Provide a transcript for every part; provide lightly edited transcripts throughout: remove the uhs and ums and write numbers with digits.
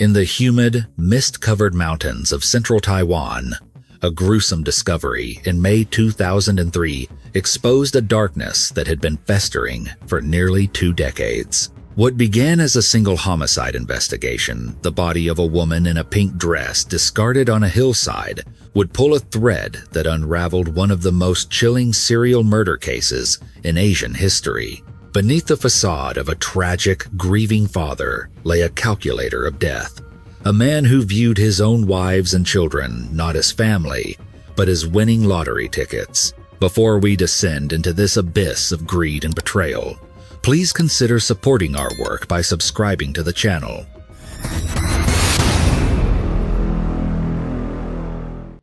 In the humid, mist-covered mountains of central Taiwan, a gruesome discovery in May 2003 exposed a darkness that had been festering for nearly 2 decades. What began as a single homicide investigation, the body of a woman in a pink dress discarded on a hillside, would pull a thread that unraveled one of the most chilling serial murder cases in Asian history. Beneath the facade of a tragic, grieving father lay a calculator of death, a man who viewed his own wives and children not as family, but as winning lottery tickets. Before we descend into this abyss of greed and betrayal, please consider supporting our work by subscribing to the channel.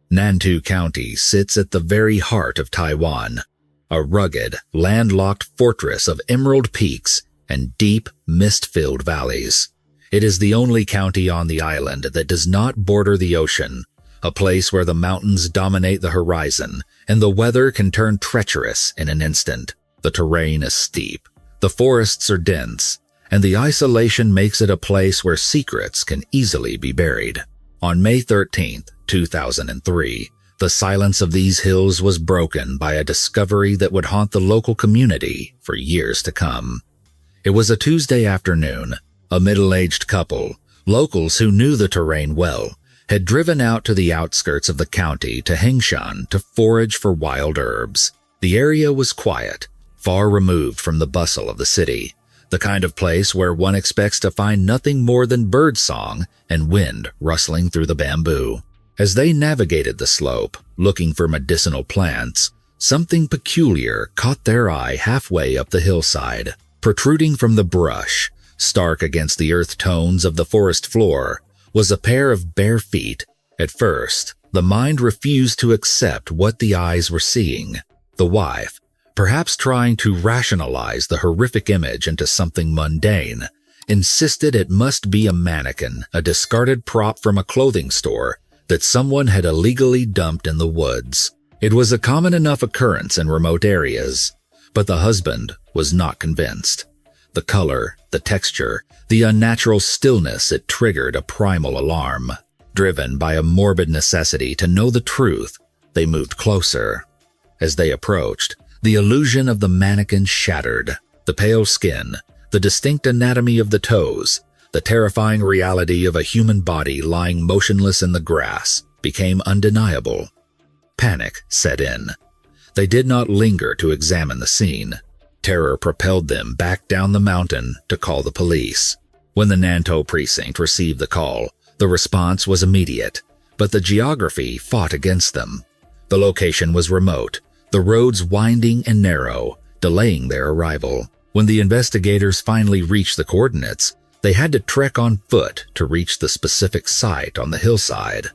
Nantou County sits at the very heart of Taiwan, a rugged, landlocked fortress of emerald peaks and deep, mist-filled valleys. It is the only county on the island that does not border the ocean, a place where the mountains dominate the horizon and the weather can turn treacherous in an instant. The terrain is steep, the forests are dense, and the isolation makes it a place where secrets can easily be buried. On May 13, 2003, the silence of these hills was broken by a discovery that would haunt the local community for years to come. It was a Tuesday afternoon. A middle-aged couple, locals who knew the terrain well, had driven out to the outskirts of the county to Hengshan to forage for wild herbs. The area was quiet, far removed from the bustle of the city, the kind of place where one expects to find nothing more than birdsong and wind rustling through the bamboo. As they navigated the slope, looking for medicinal plants, something peculiar caught their eye halfway up the hillside. Protruding from the brush, stark against the earth tones of the forest floor, was a pair of bare feet. At first, the mind refused to accept what the eyes were seeing. The wife, perhaps trying to rationalize the horrific image into something mundane, insisted it must be a mannequin, a discarded prop from a clothing store that someone had illegally dumped in the woods. It was a common enough occurrence in remote areas, but the husband was not convinced. The color, the texture, the unnatural stillness, it triggered a primal alarm. Driven by a morbid necessity to know the truth, they moved closer. As they approached, the illusion of the mannequin shattered. The pale skin, the distinct anatomy of the toes, the terrifying reality of a human body lying motionless in the grass became undeniable. Panic set in. They did not linger to examine the scene. Terror propelled them back down the mountain to call the police. When the Nantou precinct received the call, the response was immediate, but the geography fought against them. The location was remote, the roads winding and narrow, delaying their arrival. When the investigators finally reached the coordinates, they had to trek on foot to reach the specific site on the hillside.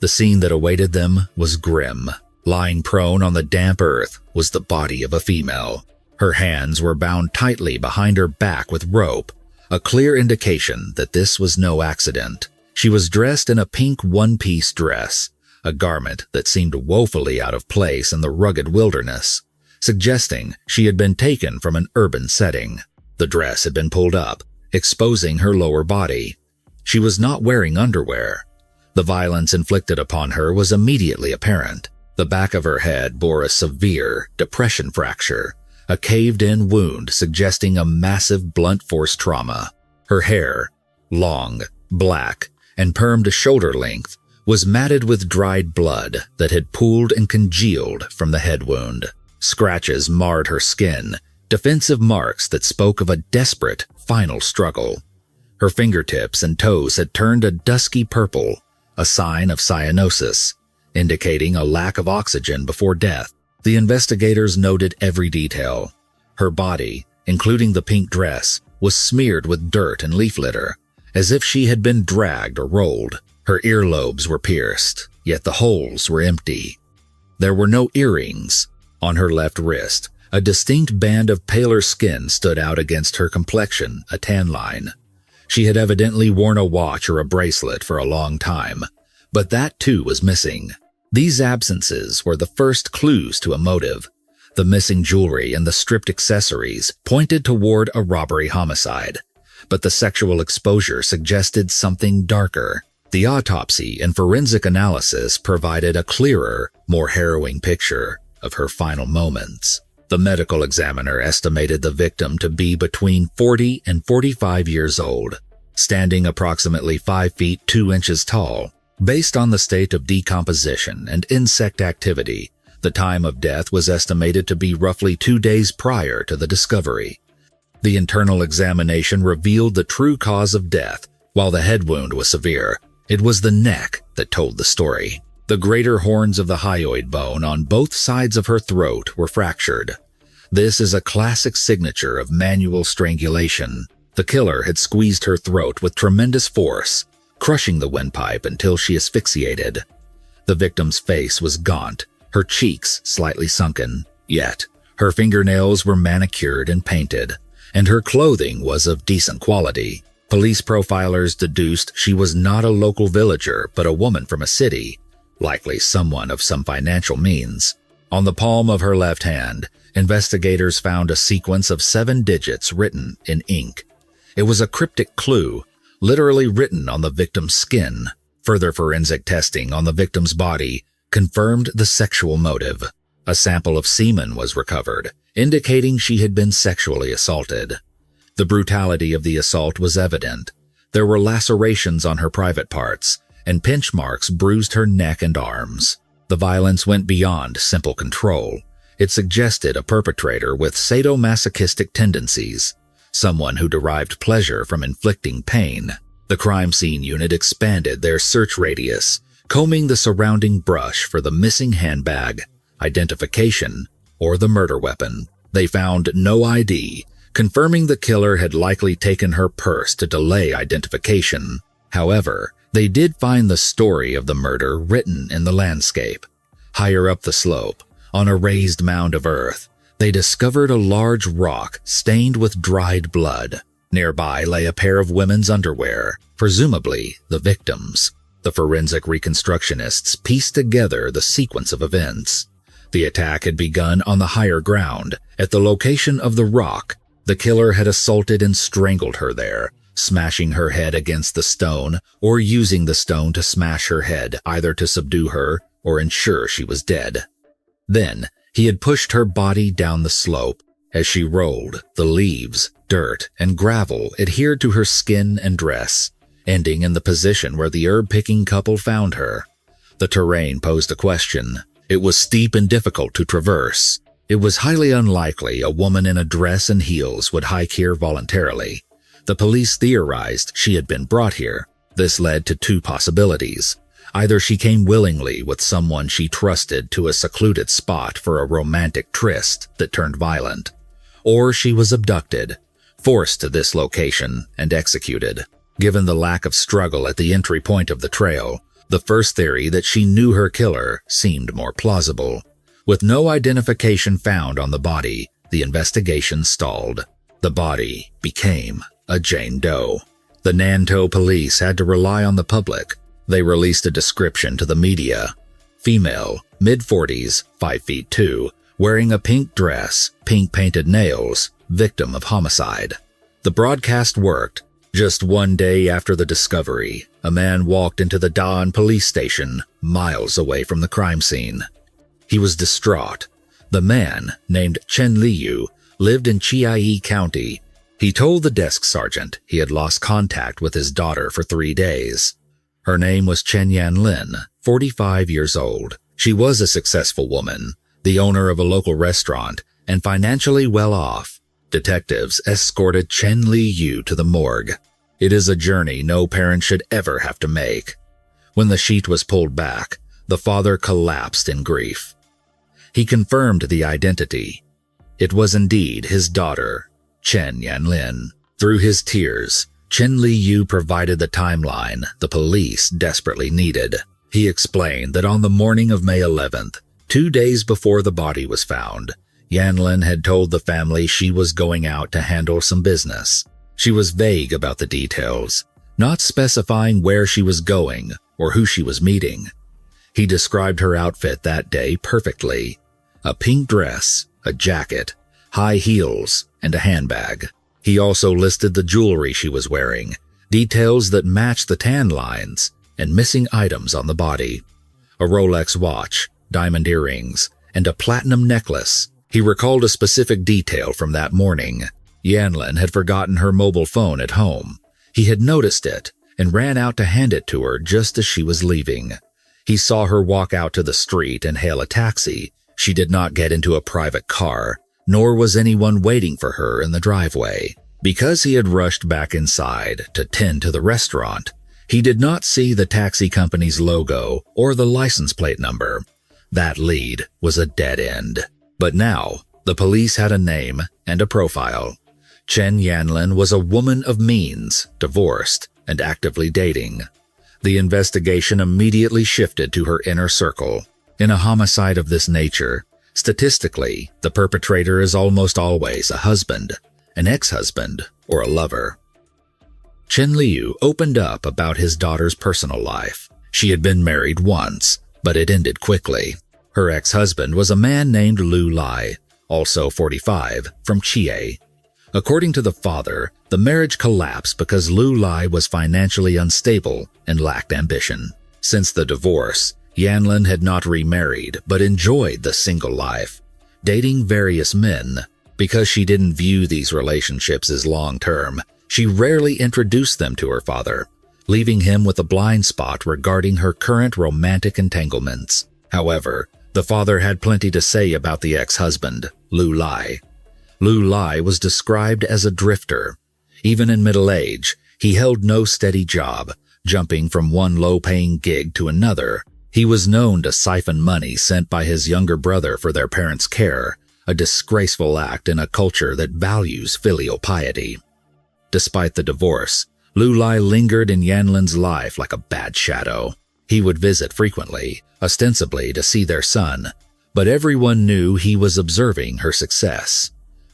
The scene that awaited them was grim. Lying prone on the damp earth was the body of a female. Her hands were bound tightly behind her back with rope, a clear indication that this was no accident. She was dressed in a pink one-piece dress, a garment that seemed woefully out of place in the rugged wilderness, suggesting she had been taken from an urban setting. The dress had been pulled up, exposing her lower body. She was not wearing underwear. The violence inflicted upon her was immediately apparent. The back of her head bore a severe depression fracture, a caved-in wound suggesting a massive blunt force trauma. Her hair, long, black, and permed to shoulder length, was matted with dried blood that had pooled and congealed from the head wound. Scratches marred her skin, defensive marks that spoke of a desperate, final struggle. Her fingertips and toes had turned a dusky purple, a sign of cyanosis, indicating a lack of oxygen before death. The investigators noted every detail. Her body, including the pink dress, was smeared with dirt and leaf litter, as if she had been dragged or rolled. Her earlobes were pierced, yet the holes were empty. There were no earrings. On her left wrist, a distinct band of paler skin stood out against her complexion, a tan line. She had evidently worn a watch or a bracelet for a long time, but that too was missing. These absences were the first clues to a motive. The missing jewelry and the stripped accessories pointed toward a robbery homicide, but the sexual exposure suggested something darker. The autopsy and forensic analysis provided a clearer, more harrowing picture of her final moments. The medical examiner estimated the victim to be between 40 and 45 years old, standing approximately 5 feet 2 inches tall. Based on the state of decomposition and insect activity, the time of death was estimated to be roughly 2 days prior to the discovery. The internal examination revealed the true cause of death. While the head wound was severe, it was the neck that told the story. The greater horns of the hyoid bone on both sides of her throat were fractured. This is a classic signature of manual strangulation. The killer had squeezed her throat with tremendous force, crushing the windpipe until she asphyxiated. The victim's face was gaunt, her cheeks slightly sunken, yet her fingernails were manicured and painted, and her clothing was of decent quality. Police profilers deduced she was not a local villager but a woman from a city, likely someone of some financial means. On the palm of her left hand, investigators found a sequence of 7 digits written in ink. It was a cryptic clue, literally written on the victim's skin. Further forensic testing on the victim's body confirmed the sexual motive. A sample of semen was recovered, indicating she had been sexually assaulted. The brutality of the assault was evident. There were lacerations on her private parts, and pinch marks bruised her neck and arms. The violence went beyond simple control. It suggested a perpetrator with sadomasochistic tendencies, someone who derived pleasure from inflicting pain. The crime scene unit expanded their search radius, combing the surrounding brush for the missing handbag, identification, or the murder weapon. They found no ID, confirming the killer had likely taken her purse to delay identification. However, they did find the story of the murder written in the landscape. Higher up the slope, on a raised mound of earth, they discovered a large rock stained with dried blood. Nearby lay a pair of women's underwear, presumably the victims. The forensic reconstructionists pieced together the sequence of events. The attack had begun on the higher ground. At the location of the rock, the killer had assaulted and strangled her there, smashing her head against the stone or using the stone to smash her head, either to subdue her or ensure she was dead. Then, he had pushed her body down the slope. As she rolled, the leaves, dirt, and gravel adhered to her skin and dress, ending in the position where the herb-picking couple found her. The terrain posed a question. It was steep and difficult to traverse. It was highly unlikely a woman in a dress and heels would hike here voluntarily. The police theorized she had been brought here. This led to 2 possibilities. Either she came willingly with someone she trusted to a secluded spot for a romantic tryst that turned violent, or she was abducted, forced to this location, and executed. Given the lack of struggle at the entry point of the trail, the first theory that she knew her killer seemed more plausible. With no identification found on the body, the investigation stalled. The body became a Jane Doe. The Nantou police had to rely on the public. They released a description to the media. Female, mid-40s, 5 feet 2, wearing a pink dress, pink painted nails, victim of homicide. The broadcast worked. Just 1 day after the discovery, a man walked into the Da'an police station, miles away from the crime scene. He was distraught. The man, named Chen Ruiqin, lived in Chiayi County. He told the desk sergeant he had lost contact with his daughter for 3 days. Her name was Chen Yanlin, 45 years old. She was a successful woman, the owner of a local restaurant, and financially well off. Detectives escorted Chen Ruiqin to the morgue. It is a journey no parent should ever have to make. When the sheet was pulled back, the father collapsed in grief. He confirmed the identity. It was indeed his daughter, Chen Yanlin. Through his tears, Chen Ruiqin provided the timeline the police desperately needed. He explained that on the morning of May 11th, 2 days before the body was found, Yanlin had told the family she was going out to handle some business. She was vague about the details, not specifying where she was going or who she was meeting. He described her outfit that day perfectly: a pink dress, a jacket, high heels, and a handbag. He also listed the jewelry she was wearing, details that matched the tan lines, and missing items on the body. A Rolex watch, diamond earrings, and a platinum necklace. He recalled a specific detail from that morning. Yanlin had forgotten her mobile phone at home. He had noticed it and ran out to hand it to her just as she was leaving. He saw her walk out to the street and hail a taxi. She did not get into a private car, nor was anyone waiting for her in the driveway. Because he had rushed back inside to tend to the restaurant, he did not see the taxi company's logo or the license plate number. That lead was a dead end. But now, the police had a name and a profile. Chen Yanlin was a woman of means, divorced, and actively dating. The investigation immediately shifted to her inner circle. In a homicide of this nature, statistically, the perpetrator is almost always a husband, an ex-husband, or a lover. Chen Liu opened up about his daughter's personal life. She had been married once, but it ended quickly. Her ex-husband was a man named Lu Lai, also 45, from Chie. According to the father, the marriage collapsed because Lu Lai was financially unstable and lacked ambition. Since the divorce, Yanlin had not remarried but enjoyed the single life, dating various men. Because she didn't view these relationships as long-term, she rarely introduced them to her father, leaving him with a blind spot regarding her current romantic entanglements. However, the father had plenty to say about the ex-husband, Lu Lai. Lu Lai was described as a drifter. Even in middle age, he held no steady job, jumping from one low-paying gig to another. He was known to siphon money sent by his younger brother for their parents' care, a disgraceful act in a culture that values filial piety. Despite the divorce, Lu Lai lingered in Yanlin's life like a bad shadow. He would visit frequently, ostensibly to see their son, but everyone knew he was observing her success.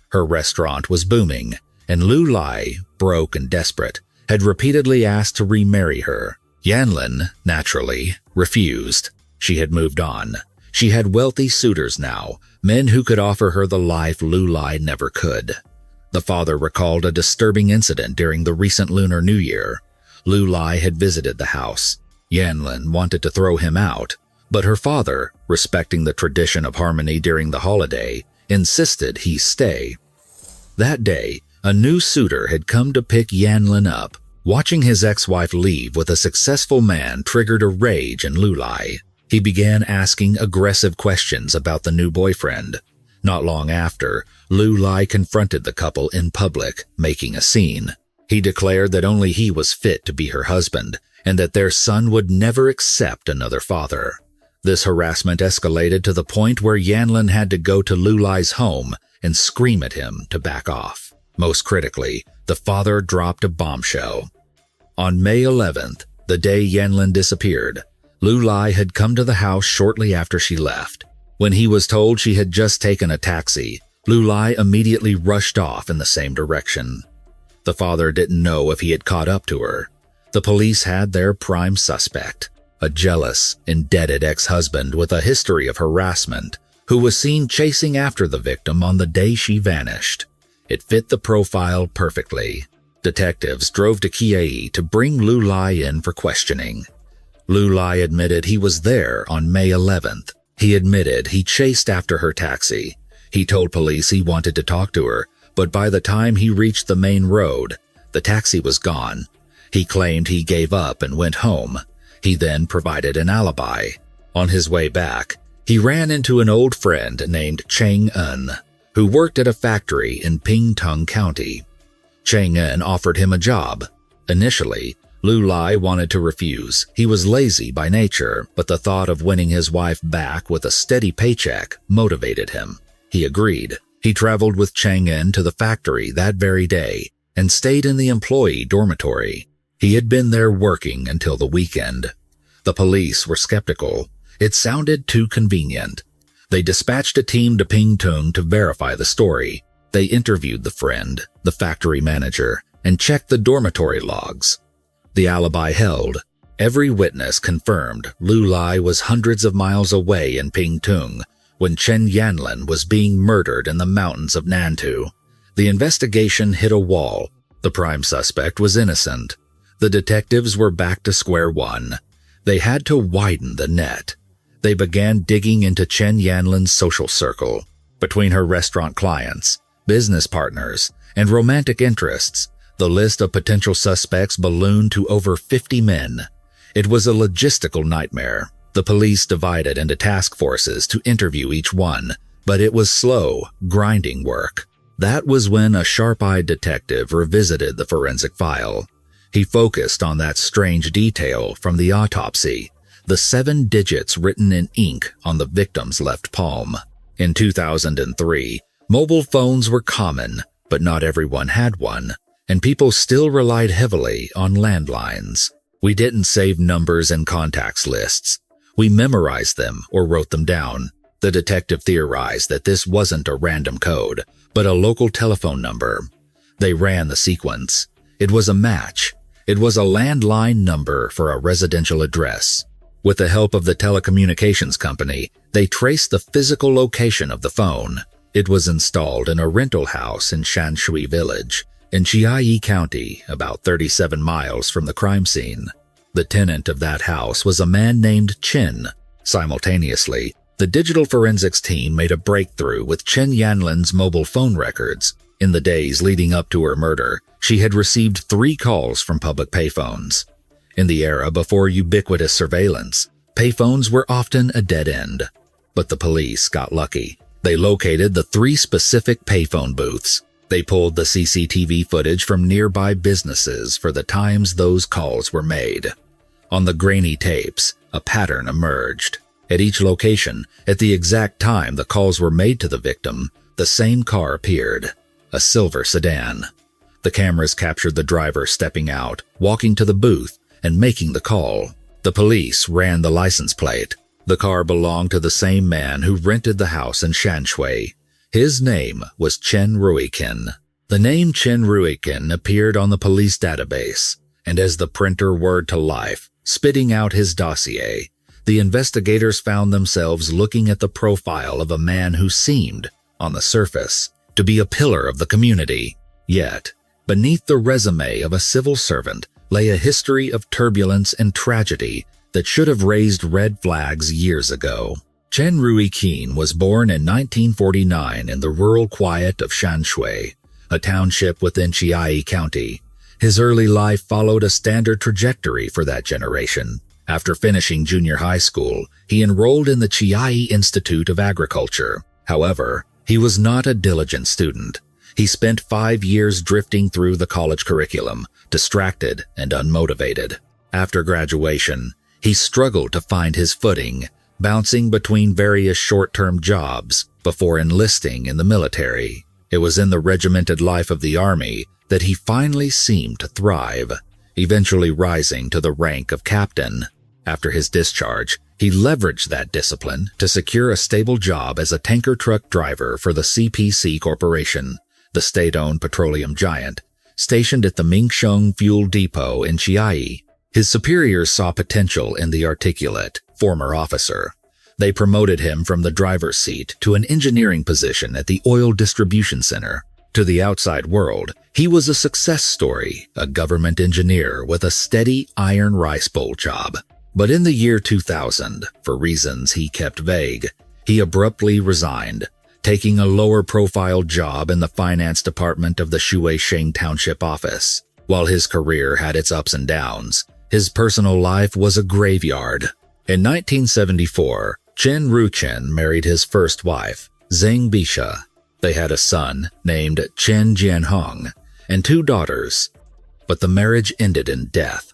Her restaurant was booming, and Lu Lai, broke and desperate, had repeatedly asked to remarry her. Yanlin, naturally, refused. She had moved on. She had wealthy suitors now, men who could offer her the life Lu Lai never could. The father recalled a disturbing incident during the recent Lunar New Year. Lu Lai had visited the house. Yanlin wanted to throw him out, but her father, respecting the tradition of harmony during the holiday, insisted he stay. That day, a new suitor had come to pick Yanlin up. Watching his ex-wife leave with a successful man triggered a rage in Lu Lai. He began asking aggressive questions about the new boyfriend. Not long after, Lu Lai confronted the couple in public, making a scene. He declared that only he was fit to be her husband, and that their son would never accept another father. This harassment escalated to the point where Yanlin had to go to Lu Lai's home and scream at him to back off. Most critically, the father dropped a bombshell. On May 11th, the day Yanlin disappeared, Lu Lai had come to the house shortly after she left. When he was told she had just taken a taxi, Lu Lai immediately rushed off in the same direction. The father didn't know if he had caught up to her. The police had their prime suspect, a jealous, indebted ex-husband with a history of harassment, who was seen chasing after the victim on the day she vanished. It fit the profile perfectly. Detectives drove to Chiayi to bring Lu Lai in for questioning. Lu Lai admitted he was there on May 11th. He admitted he chased after her taxi. He told police he wanted to talk to her, but by the time he reached the main road, the taxi was gone. He claimed he gave up and went home. He then provided an alibi. On his way back, he ran into an old friend named Cheng En, who worked at a factory in Pingtung County. Cheng En offered him a job. Initially, Lu Lai wanted to refuse. He was lazy by nature, but the thought of winning his wife back with a steady paycheck motivated him. He agreed. He traveled with Cheng En to the factory that very day and stayed in the employee dormitory. He had been there working until the weekend. The police were skeptical. It sounded too convenient. They dispatched a team to Pingtung to verify the story. They interviewed the friend, the factory manager, and checked the dormitory logs. The alibi held. Every witness confirmed Lu Lai was hundreds of miles away in Pingtung when Chen Yanlin was being murdered in the mountains of Nantou. The investigation hit a wall. The prime suspect was innocent. The detectives were back to square one. They had to widen the net. They began digging into Chen Yanlin's social circle. Between her restaurant clients, business partners, and romantic interests, the list of potential suspects ballooned to over 50 men. It was a logistical nightmare. The police divided into task forces to interview each one, but it was slow, grinding work. That was when a sharp-eyed detective revisited the forensic file. He focused on that strange detail from the autopsy, the 7 digits written in ink on the victim's left palm. In 2003, mobile phones were common, but not everyone had one, and people still relied heavily on landlines. We didn't save numbers in contacts lists. We memorized them or wrote them down. The detective theorized that this wasn't a random code, but a local telephone number. They ran the sequence. It was a match. It was a landline number for a residential address. With the help of the telecommunications company, they traced the physical location of the phone. It was installed in a rental house in Shanshui Village, in Chiayi County, about 37 miles from the crime scene. The tenant of that house was a man named Chen. Simultaneously, the digital forensics team made a breakthrough with Chen Yanlin's mobile phone records. In the days leading up to her murder, she had received 3 calls from public payphones. In the era before ubiquitous surveillance, payphones were often a dead end. But the police got lucky. They located the 3 specific payphone booths. They pulled the CCTV footage from nearby businesses for the times those calls were made. On the grainy tapes, a pattern emerged. At each location, at the exact time the calls were made to the victim, the same car appeared, a silver sedan. The cameras captured the driver stepping out, walking to the booth, and making the call. The police ran the license plate. The car belonged to the same man who rented the house in Shanshui. His name was Chen Ruiqin. The name Chen Ruiqin appeared on the police database, and as the printer whirred to life, spitting out his dossier, the investigators found themselves looking at the profile of a man who seemed, on the surface, to be a pillar of the community. Yet, beneath the resume of a civil servant lay a history of turbulence and tragedy that should have raised red flags years ago. Chen Ruiqin was born in 1949 in the rural quiet of Shanshui, a township within Chiayi County. His early life followed a standard trajectory for that generation. After finishing junior high school, he enrolled in the Chiayi Institute of Agriculture. However, he was not a diligent student. He spent 5 years drifting through the college curriculum, distracted and unmotivated. After graduation, he struggled to find his footing, bouncing between various short-term jobs before enlisting in the military. It was in the regimented life of the army that he finally seemed to thrive, eventually rising to the rank of captain. After his discharge, he leveraged that discipline to secure a stable job as a tanker truck driver for the CPC Corporation, the state-owned petroleum giant, stationed at the Mingsheng Fuel Depot in Chiayi. His superiors saw potential in the articulate, former officer. They promoted him from the driver's seat to an engineering position at the oil distribution center. To the outside world, he was a success story, a government engineer with a steady iron rice bowl job. But in the year 2000, for reasons he kept vague, he abruptly resigned, taking a lower-profile job in the finance department of the Shuisheng Township office. While his career had its ups and downs, his personal life was a graveyard. In 1974, Chen Ruiqin married his first wife, Zhang Bisha. They had a son named Chen Jianhong and 2 daughters, but the marriage ended in death.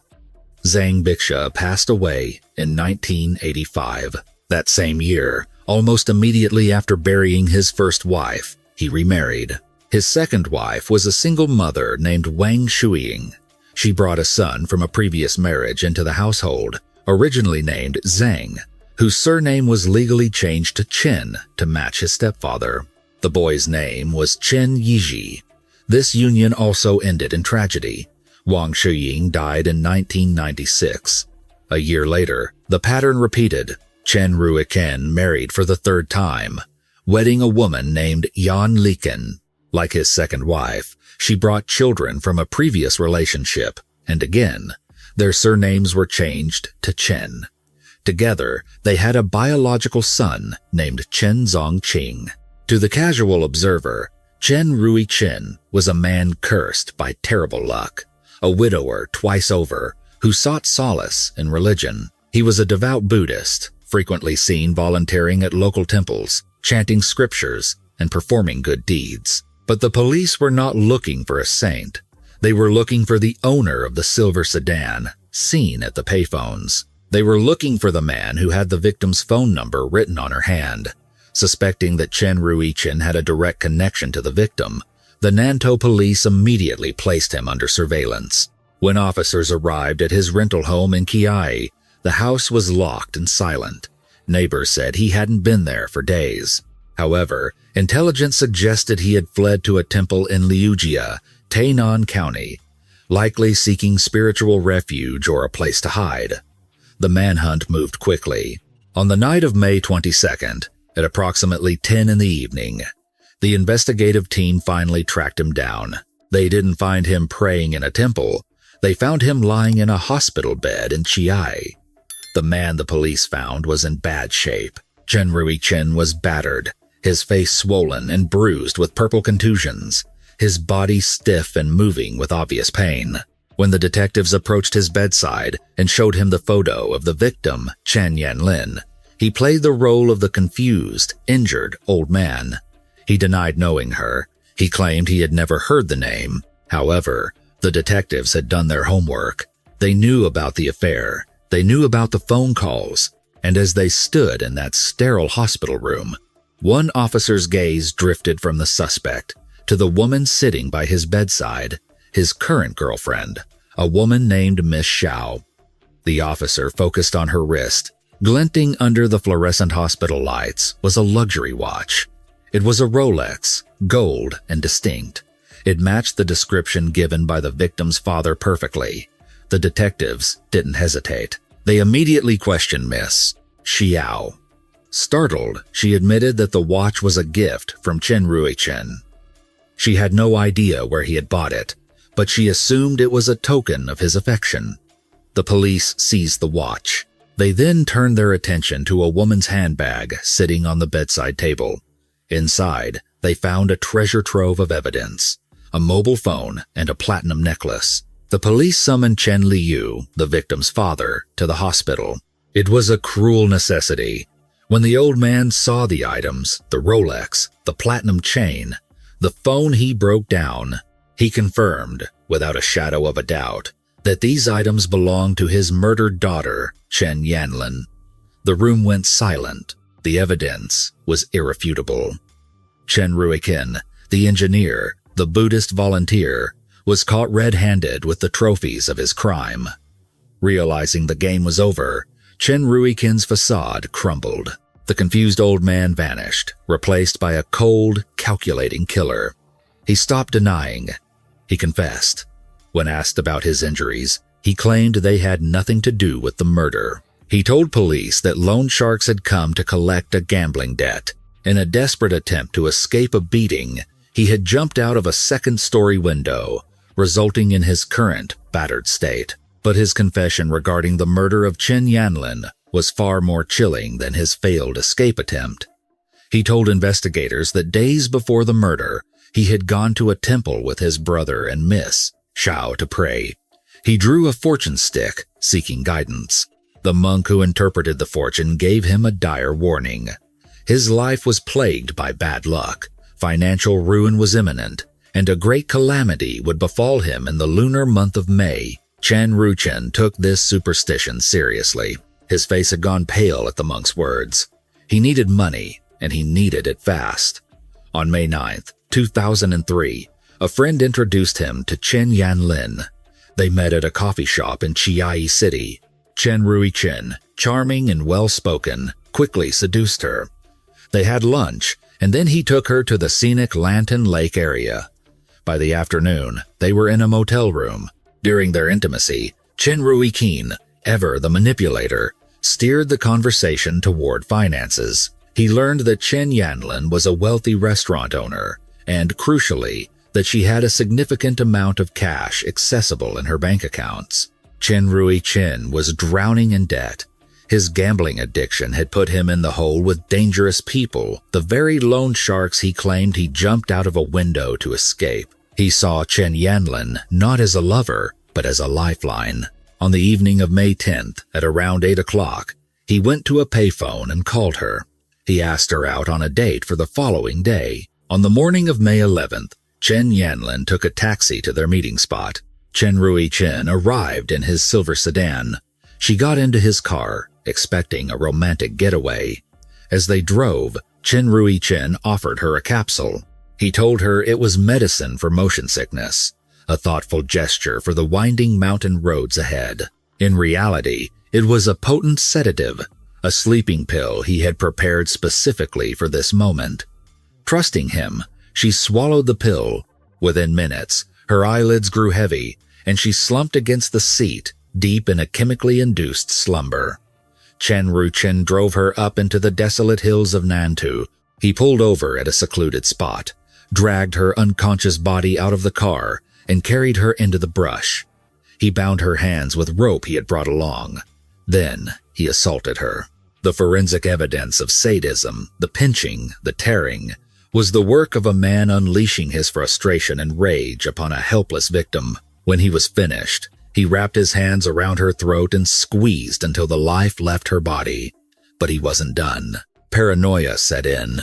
Zhang Bisha passed away in 1985. That same year, almost immediately after burying his first wife, he remarried. His second wife was a single mother named Wang Shuiying. She brought a son from a previous marriage into the household, originally named Zhang, whose surname was legally changed to Chen to match his stepfather. The boy's name was Chen Yiji. This union also ended in tragedy. Wang Shuiying died in 1996. A year later, the pattern repeated. Chen Ruiqin married for the 3rd time, wedding a woman named Yan Liqin. Like his second wife, she brought children from a previous relationship, and again, their surnames were changed to Chen. Together, they had a biological son named Chen Zongqing. To the casual observer, Chen Ruiqin was a man cursed by terrible luck, a widower twice over who sought solace in religion. He was a devout Buddhist, frequently seen volunteering at local temples, chanting scriptures, and performing good deeds. But the police were not looking for a saint. They were looking for the owner of the silver sedan, seen at the payphones. They were looking for the man who had the victim's phone number written on her hand. Suspecting that Chen Ruiqin had a direct connection to the victim, the Nantou police immediately placed him under surveillance. When officers arrived at his rental home in Kiai, the house was locked and silent. Neighbors said he hadn't been there for days. However, intelligence suggested he had fled to a temple in Liujia, Tainan County, likely seeking spiritual refuge or a place to hide. The manhunt moved quickly. On the night of May 22nd, at approximately 10 in the evening, the investigative team finally tracked him down. They didn't find him praying in a temple. They found him lying in a hospital bed in Chiai. The man the police found was in bad shape. Chen Ruiqin was battered, his face swollen and bruised with purple contusions, his body stiff and moving with obvious pain. When the detectives approached his bedside and showed him the photo of the victim, Chen Yanlin, he played the role of the confused, injured old man. He denied knowing her. He claimed he had never heard the name. However, the detectives had done their homework. They knew about the affair. They knew about the phone calls. And as they stood in that sterile hospital room, one officer's gaze drifted from the suspect to the woman sitting by his bedside, his current girlfriend, a woman named Miss Xiao. The officer focused on her wrist. Glinting under the fluorescent hospital lights was a luxury watch. It was a Rolex, gold and distinct. It matched the description given by the victim's father perfectly. The detectives didn't hesitate. They immediately questioned Miss Xiao. Startled, she admitted that the watch was a gift from Chen Ruiqin. She had no idea where he had bought it, but she assumed it was a token of his affection. The police seized the watch. They then turned their attention to a woman's handbag sitting on the bedside table. Inside, they found a treasure trove of evidence, a mobile phone and a platinum necklace. The police summoned Chen Liu, the victim's father, to the hospital. It was a cruel necessity. When the old man saw the items, the Rolex, the platinum chain, the phone he broke down, he confirmed, without a shadow of a doubt, that these items belonged to his murdered daughter, Chen Yanlin. The room went silent. The evidence was irrefutable. Chen Ruiqin, the engineer, the Buddhist volunteer, was caught red-handed with the trophies of his crime. Realizing the game was over, Chen Ruiqin's facade crumbled. The confused old man vanished, replaced by a cold, calculating killer. He stopped denying. He confessed. When asked about his injuries, he claimed they had nothing to do with the murder. He told police that loan sharks had come to collect a gambling debt. In a desperate attempt to escape a beating, he had jumped out of a second-story window, resulting in his current battered state. But his confession regarding the murder of Chen Yanlin was far more chilling than his failed escape attempt. He told investigators that days before the murder, he had gone to a temple with his brother and Miss Xiao to pray. He drew a fortune stick, seeking guidance. The monk who interpreted the fortune gave him a dire warning. His life was plagued by bad luck, financial ruin was imminent, and a great calamity would befall him in the lunar month of May. Chen Ruiqin took this superstition seriously. His face had gone pale at the monk's words. He needed money, and he needed it fast. On May 9th, 2003, a friend introduced him to Chen Yanlin. They met at a coffee shop in Chiai City. Chen Ruiqin, charming and well-spoken, quickly seduced her. They had lunch, and then he took her to the scenic Lantern Lake area. By the afternoon, they were in a motel room. During their intimacy, Chen Ruiqin, ever the manipulator, steered the conversation toward finances. He learned that Chen Yanlin was a wealthy restaurant owner, and, crucially, that she had a significant amount of cash accessible in her bank accounts. Chen Ruiqin was drowning in debt. His gambling addiction had put him in the hole with dangerous people, the very loan sharks he claimed he jumped out of a window to escape. He saw Chen Yanlin not as a lover, but as a lifeline. On the evening of May 10th, at around 8 o'clock, he went to a payphone and called her. He asked her out on a date for the following day. On the morning of May 11th, Chen Yanlin took a taxi to their meeting spot. Chen Ruiqin arrived in his silver sedan. She got into his car, expecting a romantic getaway. As they drove, Chen Ruiqin offered her a capsule. He told her it was medicine for motion sickness, a thoughtful gesture for the winding mountain roads ahead. In reality, it was a potent sedative, a sleeping pill he had prepared specifically for this moment. Trusting him, she swallowed the pill. Within minutes, her eyelids grew heavy, and she slumped against the seat, deep in a chemically induced slumber. Chen Ruiqin drove her up into the desolate hills of Nantou. He pulled over at a secluded spot, dragged her unconscious body out of the car, and carried her into the brush. He bound her hands with rope he had brought along. Then he assaulted her. The forensic evidence of sadism, the pinching, the tearing, was the work of a man unleashing his frustration and rage upon a helpless victim. When he was finished, he wrapped his hands around her throat and squeezed until the life left her body. But he wasn't done. Paranoia set in.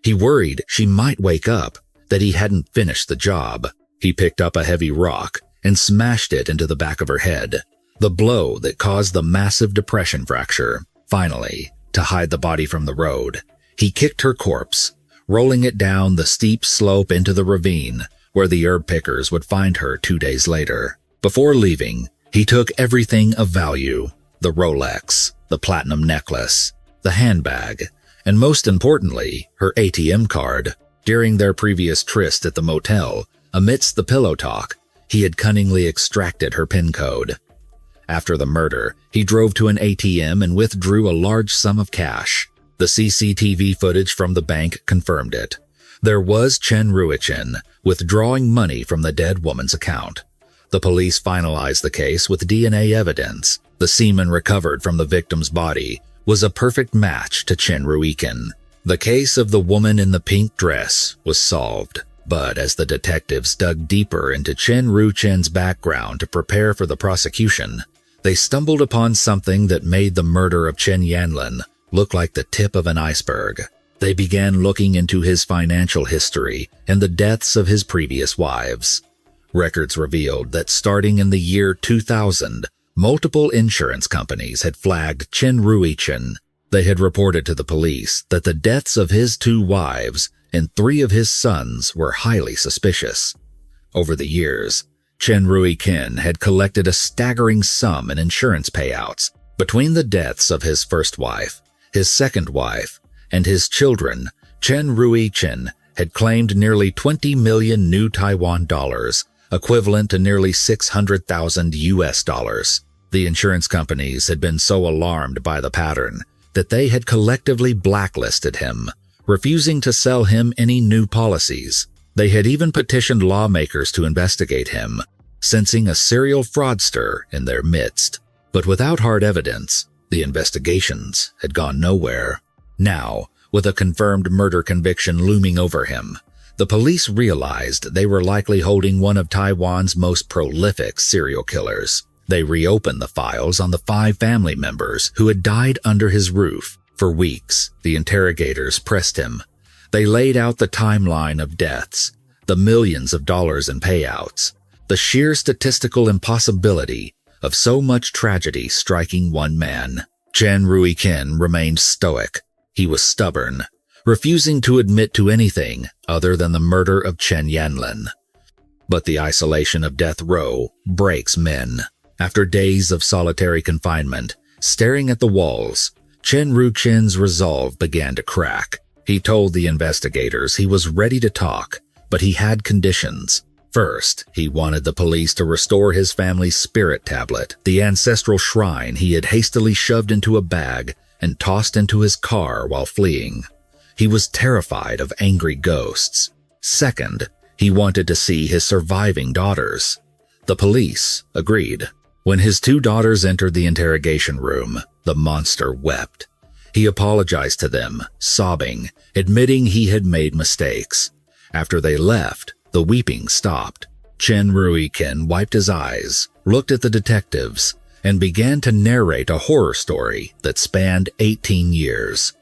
He worried she might wake up, that he hadn't finished the job. He picked up a heavy rock and smashed it into the back of her head, the blow that caused the massive depression fracture. Finally, to hide the body from the road, he kicked her corpse, rolling it down the steep slope into the ravine where the herb pickers would find her 2 days later. Before leaving, he took everything of value: the Rolex, the platinum necklace, the handbag, and most importantly, her ATM card. During their previous tryst at the motel, amidst the pillow talk, he had cunningly extracted her PIN code. After the murder, he drove to an ATM and withdrew a large sum of cash. The CCTV footage from the bank confirmed it. There was Chen Ruiqin withdrawing money from the dead woman's account. The police finalized the case with DNA evidence. The semen recovered from the victim's body was a perfect match to Chen Ruiqin. The case of the woman in the pink dress was solved. But as the detectives dug deeper into Chen Ruiqin's background to prepare for the prosecution, they stumbled upon something that made the murder of Chen Yanlin look like the tip of an iceberg. They began looking into his financial history and the deaths of his previous wives. Records revealed that starting in the year 2000, multiple insurance companies had flagged Chen Ruiqin. They had reported to the police that the deaths of his 2 wives and 3 of his sons were highly suspicious. Over the years, Chen Ruiqin had collected a staggering sum in insurance payouts. Between the deaths of his first wife, his second wife, and his children, Chen Ruiqin had claimed nearly 20 million new Taiwan dollars, equivalent to nearly $600,000 US. The insurance companies had been so alarmed by the pattern that they had collectively blacklisted him, refusing to sell him any new policies. They had even petitioned lawmakers to investigate him, sensing a serial fraudster in their midst. But without hard evidence, the investigations had gone nowhere. Now, with a confirmed murder conviction looming over him, the police realized they were likely holding one of Taiwan's most prolific serial killers. They reopened the files on the 5 family members who had died under his roof. For weeks, the interrogators pressed him. They laid out the timeline of deaths, the millions of dollars in payouts, the sheer statistical impossibility of so much tragedy striking one man. Chen Ruiqin remained stoic. He was stubborn, refusing to admit to anything other than the murder of Chen Yanlin. But the isolation of death row breaks men. After days of solitary confinement, staring at the walls, Chen Ruiqin's resolve began to crack. He told the investigators he was ready to talk, but he had conditions. First, he wanted the police to restore his family's spirit tablet, the ancestral shrine he had hastily shoved into a bag and tossed into his car while fleeing. He was terrified of angry ghosts. Second, he wanted to see his surviving daughters. The police agreed. When his 2 daughters entered the interrogation room, the monster wept. He apologized to them, sobbing, admitting he had made mistakes. After they left, the weeping stopped. Chen Ruiqin wiped his eyes, looked at the detectives, and began to narrate a horror story that spanned 18 years.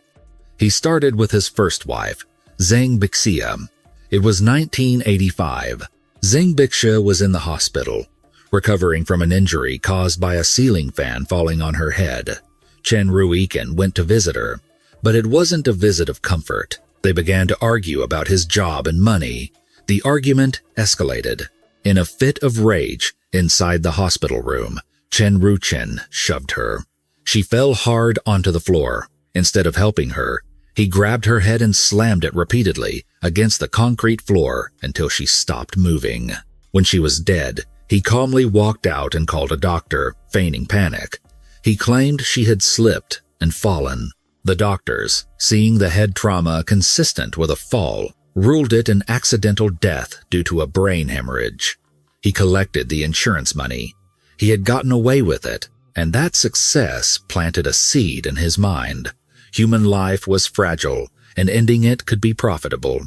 He started with his first wife, Zhang Bixia. It was 1985. Zhang Bixia was in the hospital, recovering from an injury caused by a ceiling fan falling on her head. Chen Ruiqin went to visit her, but it wasn't a visit of comfort. They began to argue about his job and money. The argument escalated. In a fit of rage, inside the hospital room, Chen Ruiqin shoved her. She fell hard onto the floor. Instead of helping her, he grabbed her head and slammed it repeatedly against the concrete floor until she stopped moving. When she was dead, he calmly walked out and called a doctor, feigning panic. He claimed she had slipped and fallen. The doctors, seeing the head trauma consistent with a fall, ruled it an accidental death due to a brain hemorrhage. He collected the insurance money. He had gotten away with it, and that success planted a seed in his mind. Human life was fragile, and ending it could be profitable.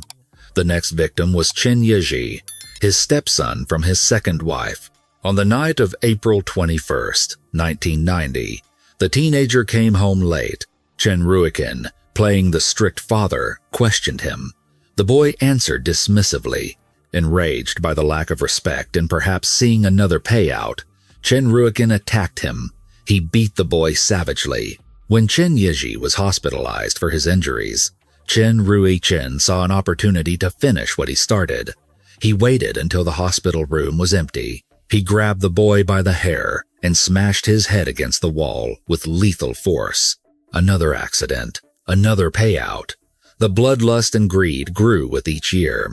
The next victim was Chen Ruiqin, his stepson from his second wife. On the night of April 21st, 1990, the teenager came home late. Chen Ruiqin, playing the strict father, questioned him. The boy answered dismissively. Enraged by the lack of respect and perhaps seeing another payout, Chen Ruiqin attacked him. He beat the boy savagely. When Chen Ruiqin was hospitalized for his injuries, Chen Ruiqin saw an opportunity to finish what he started. He waited until the hospital room was empty. He grabbed the boy by the hair and smashed his head against the wall with lethal force. Another accident, another payout. The bloodlust and greed grew with each year.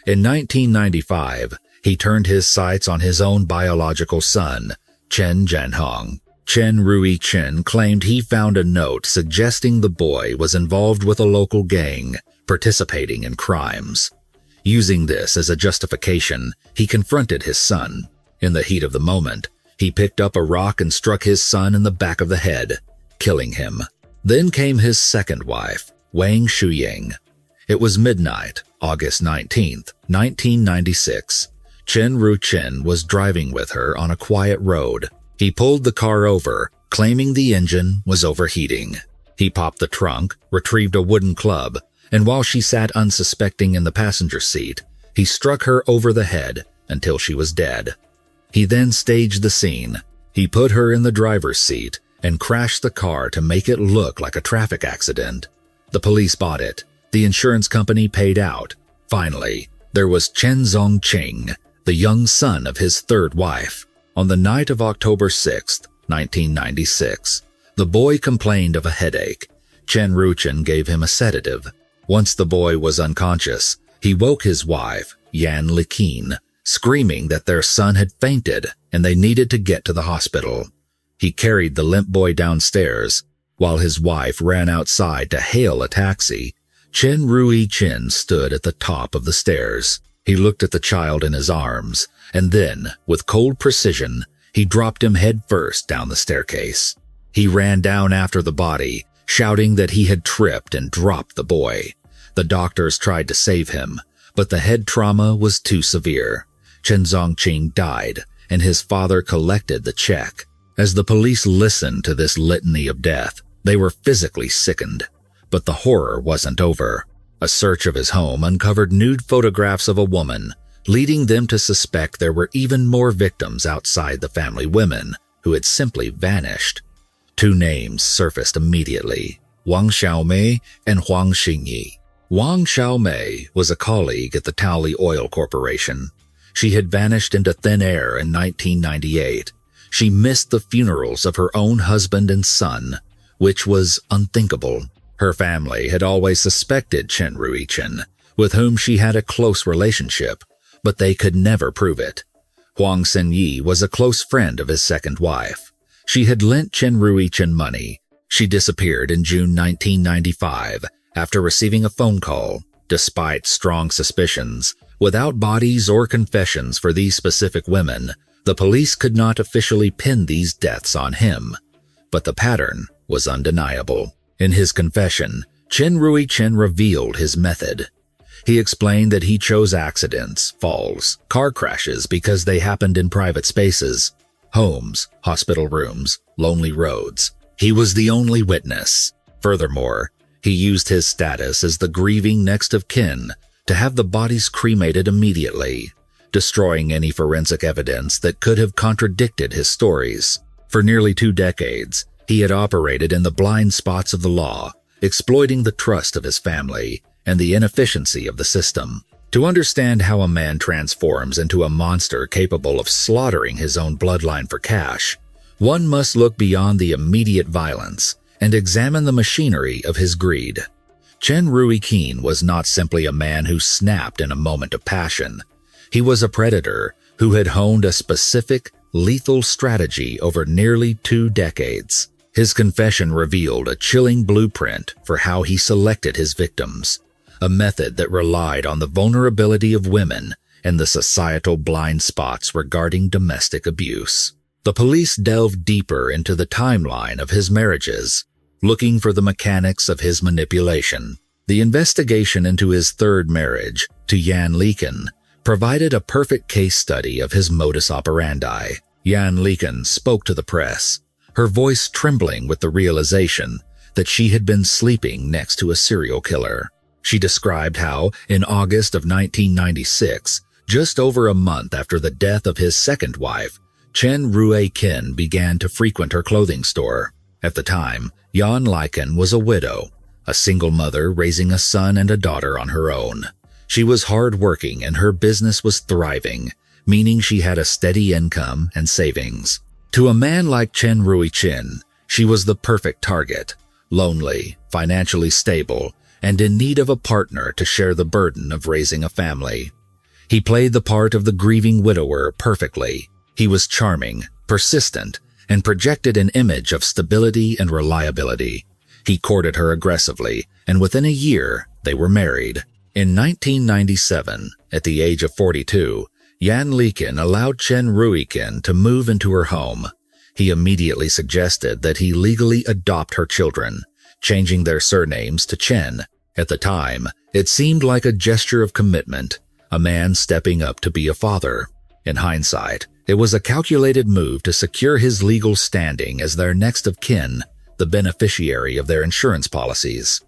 In 1995, he turned his sights on his own biological son, Chen Zhanhong. Chen Ruiqin claimed he found a note suggesting the boy was involved with a local gang, participating in crimes. Using this as a justification, he confronted his son. In the heat of the moment, he picked up a rock and struck his son in the back of the head, killing him. Then came his second wife, Wang Shuying. It was midnight, August 19th, 1996. Chen Ruiqin was driving with her on a quiet road. He pulled the car over, claiming the engine was overheating. He popped the trunk, retrieved a wooden club, and while she sat unsuspecting in the passenger seat, he struck her over the head until she was dead. He then staged the scene. He put her in the driver's seat and crashed the car to make it look like a traffic accident. The police bought it. The insurance company paid out. Finally, there was Chen Zongqing, the young son of his third wife. On the night of October 6, 1996, the boy complained of a headache. Chen Ruiqin gave him a sedative. Once the boy was unconscious, he woke his wife, Yan Liqin, screaming that their son had fainted and they needed to get to the hospital. He carried the limp boy downstairs. While his wife ran outside to hail a taxi, Chen Ruiqin stood at the top of the stairs. He looked at the child in his arms, and then, with cold precision, he dropped him head first down the staircase. He ran down after the body, shouting that he had tripped and dropped the boy. The doctors tried to save him, but the head trauma was too severe. Chen Zongqing died, and his father collected the check. As the police listened to this litany of death, they were physically sickened. But the horror wasn't over. A search of his home uncovered nude photographs of a woman, leading them to suspect there were even more victims outside the family women who had simply vanished. Two names surfaced immediately, Wang Xiaomei and Huang Xingyi. Wang Xiaomei was a colleague at the Taoli Oil Corporation. She had vanished into thin air in 1998. She missed the funerals of her own husband and son, which was unthinkable. Her family had always suspected Chen Ruiqin, with whom she had a close relationship, but they could never prove it. Huang Xingyi was a close friend of his second wife. She had lent Chen Ruiqin money. She disappeared in June 1995 after receiving a phone call. Despite strong suspicions, without bodies or confessions for these specific women, the police could not officially pin these deaths on him. But the pattern was undeniable. In his confession, Chen Ruiqin revealed his method. He explained that he chose accidents, falls, car crashes because they happened in private spaces, homes, hospital rooms, lonely roads. He was the only witness. Furthermore, he used his status as the grieving next of kin to have the bodies cremated immediately, destroying any forensic evidence that could have contradicted his stories. For nearly 2 decades, he had operated in the blind spots of the law, exploiting the trust of his family and the inefficiency of the system. To understand how a man transforms into a monster capable of slaughtering his own bloodline for cash, one must look beyond the immediate violence and examine the machinery of his greed. Chen Ruiqin was not simply a man who snapped in a moment of passion. He was a predator who had honed a specific, lethal strategy over nearly 2 decades. His confession revealed a chilling blueprint for how he selected his victims, a method that relied on the vulnerability of women and the societal blind spots regarding domestic abuse. The police delved deeper into the timeline of his marriages, looking for the mechanics of his manipulation. The investigation into his 3rd marriage, to Chen Ruiqin, provided a perfect case study of his modus operandi. Chen Ruiqin spoke to the press, her voice trembling with the realization that she had been sleeping next to a serial killer. She described how, in August of 1996, just over a month after the death of his 2nd wife, Chen Ruiqin began to frequent her clothing store. At the time, Chen Ruiqin was a widow, a single mother raising a son and a daughter on her own. She was hardworking and her business was thriving, meaning she had a steady income and savings. To a man like Chen Ruiqin, she was the perfect target, lonely, financially stable, and in need of a partner to share the burden of raising a family. He played the part of the grieving widower perfectly. He was charming, persistent, and projected an image of stability and reliability. He courted her aggressively, and within a year, they were married. In 1997, at the age of 42, Chen Ruiqin allowed Chen Ruiqin to move into her home. He immediately suggested that he legally adopt her children, changing their surnames to Chen. At the time, it seemed like a gesture of commitment, a man stepping up to be a father. In hindsight, it was a calculated move to secure his legal standing as their next of kin, the beneficiary of their insurance policies.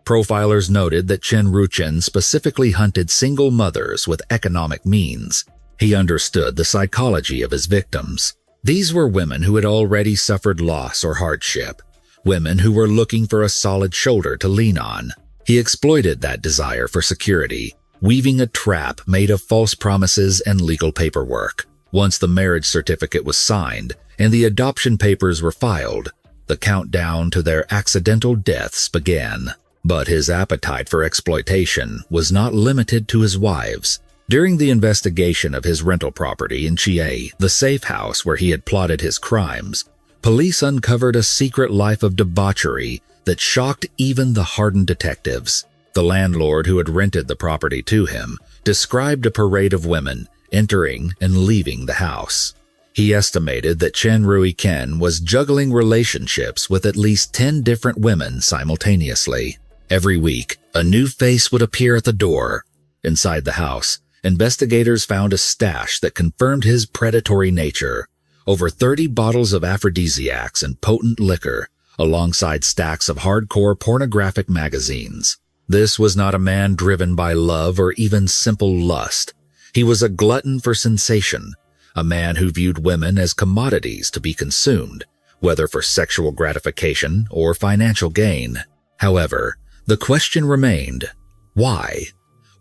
Profilers noted that Chen Ruiqin specifically hunted single mothers with economic means. He understood the psychology of his victims. These were women who had already suffered loss or hardship, women who were looking for a solid shoulder to lean on. He exploited that desire for security, weaving a trap made of false promises and legal paperwork. Once the marriage certificate was signed and the adoption papers were filed, the countdown to their accidental deaths began. But his appetite for exploitation was not limited to his wives. During the investigation of his rental property in Chieh, the safe house where he had plotted his crimes, police uncovered a secret life of debauchery that shocked even the hardened detectives. The landlord who had rented the property to him described a parade of women entering and leaving the house. He estimated that Chen Ruiqin was juggling relationships with at least 10 different women simultaneously. Every week, a new face would appear at the door. Inside the house, investigators found a stash that confirmed his predatory nature. Over 30 bottles of aphrodisiacs and potent liquor, alongside stacks of hardcore pornographic magazines. This was not a man driven by love or even simple lust. He was a glutton for sensation, a man who viewed women as commodities to be consumed, whether for sexual gratification or financial gain. However, the question remained, why?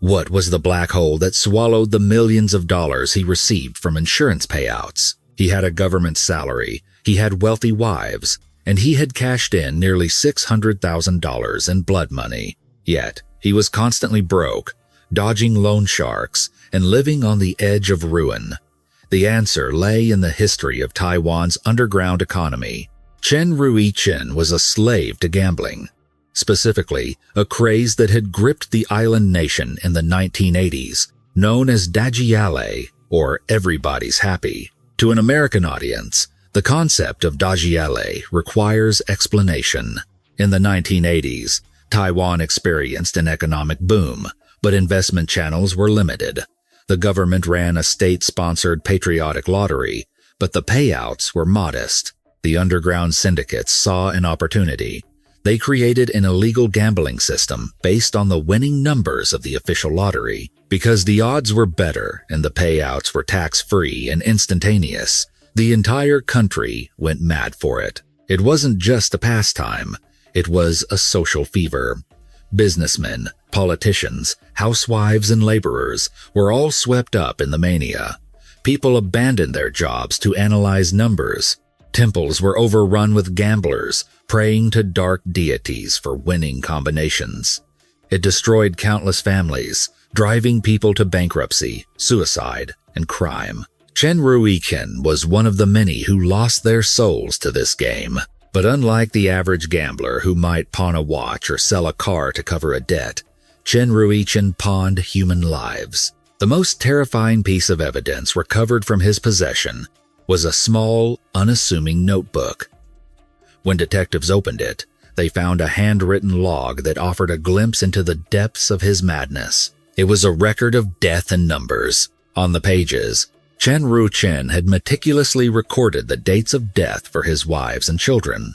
What was the black hole that swallowed the millions of dollars he received from insurance payouts? He had a government salary, he had wealthy wives, and he had cashed in nearly $600,000 in blood money. Yet, he was constantly broke, dodging loan sharks, and living on the edge of ruin. The answer lay in the history of Taiwan's underground economy. Chen Ruiqin was a slave to gambling. specifically a craze that had gripped the island nation in the 1980s, known as Dajiale, or Everybody's Happy. To an American audience, the concept of Dajiale requires explanation. In the 1980s, Taiwan experienced an economic boom, but investment channels were limited. The government ran a state-sponsored patriotic lottery, but the payouts were modest. The underground syndicates saw an opportunity. They created an illegal gambling system based on the winning numbers of the official lottery. Because the odds were better and the payouts were tax-free and instantaneous, the entire country went mad for it. It wasn't just a pastime, it was a social fever. Businessmen, politicians, housewives, and laborers were all swept up in the mania. People abandoned their jobs to analyze numbers. Temples were overrun with gamblers, praying to dark deities for winning combinations. It destroyed countless families, driving people to bankruptcy, suicide, and crime. Chen Ruiqin was one of the many who lost their souls to this game. But unlike the average gambler who might pawn a watch or sell a car to cover a debt, Chen Ruiqin pawned human lives. The most terrifying piece of evidence recovered from his possession was a small, unassuming notebook. When detectives opened it, they found a handwritten log that offered a glimpse into the depths of his madness. It was a record of death and numbers. On the pages, Chen Ruiqin had meticulously recorded the dates of death for his wives and children.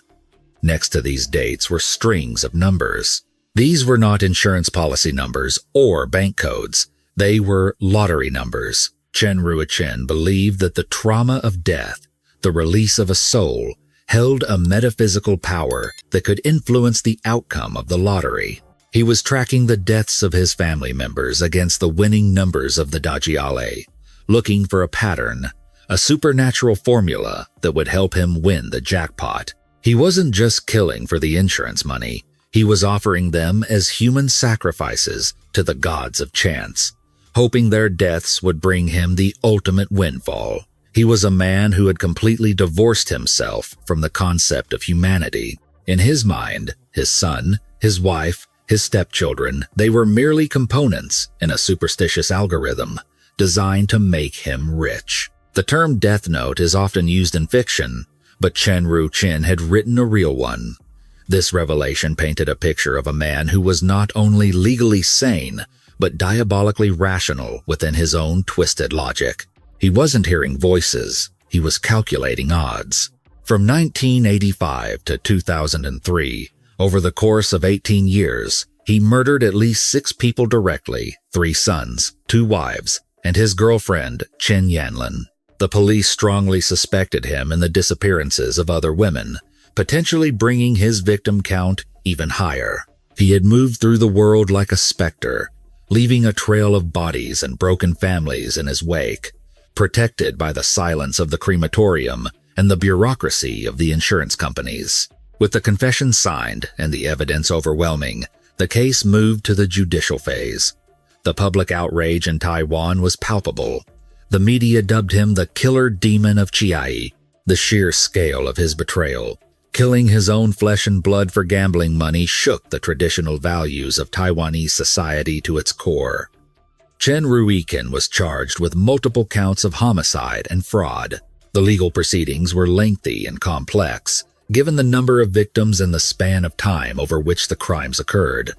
Next to these dates were strings of numbers. These were not insurance policy numbers or bank codes. They were lottery numbers. Chen Ruiqin believed that the trauma of death, the release of a soul, held a metaphysical power that could influence the outcome of the lottery. He was tracking the deaths of his family members against the winning numbers of the Dajiale, looking for a pattern, a supernatural formula that would help him win the jackpot. He wasn't just killing for the insurance money, he was offering them as human sacrifices to the gods of chance, hoping their deaths would bring him the ultimate windfall. He was a man who had completely divorced himself from the concept of humanity. In his mind, his son, his wife, his stepchildren, they were merely components in a superstitious algorithm designed to make him rich. The term death note is often used in fiction, but Chen Ruiqin had written a real one. This revelation painted a picture of a man who was not only legally sane, but diabolically rational within his own twisted logic. He wasn't hearing voices, he was calculating odds. From 1985 to 2003, over the course of 18 years, he murdered at least 6 people directly, 3 sons, 2 wives, and his girlfriend, Chen Yanlin. The police strongly suspected him in the disappearances of other women, potentially bringing his victim count even higher. He had moved through the world like a specter, leaving a trail of bodies and broken families in his wake, protected by the silence of the crematorium and the bureaucracy of the insurance companies. With the confession signed and the evidence overwhelming, the case moved to the judicial phase. The public outrage in Taiwan was palpable. The media dubbed him the killer demon of Chiayi. The sheer scale of his betrayal, killing his own flesh and blood for gambling money, shook the traditional values of Taiwanese society to its core. Chen Ruiqin was charged with multiple counts of homicide and fraud. The legal proceedings were lengthy and complex, given the number of victims and the span of time over which the crimes occurred.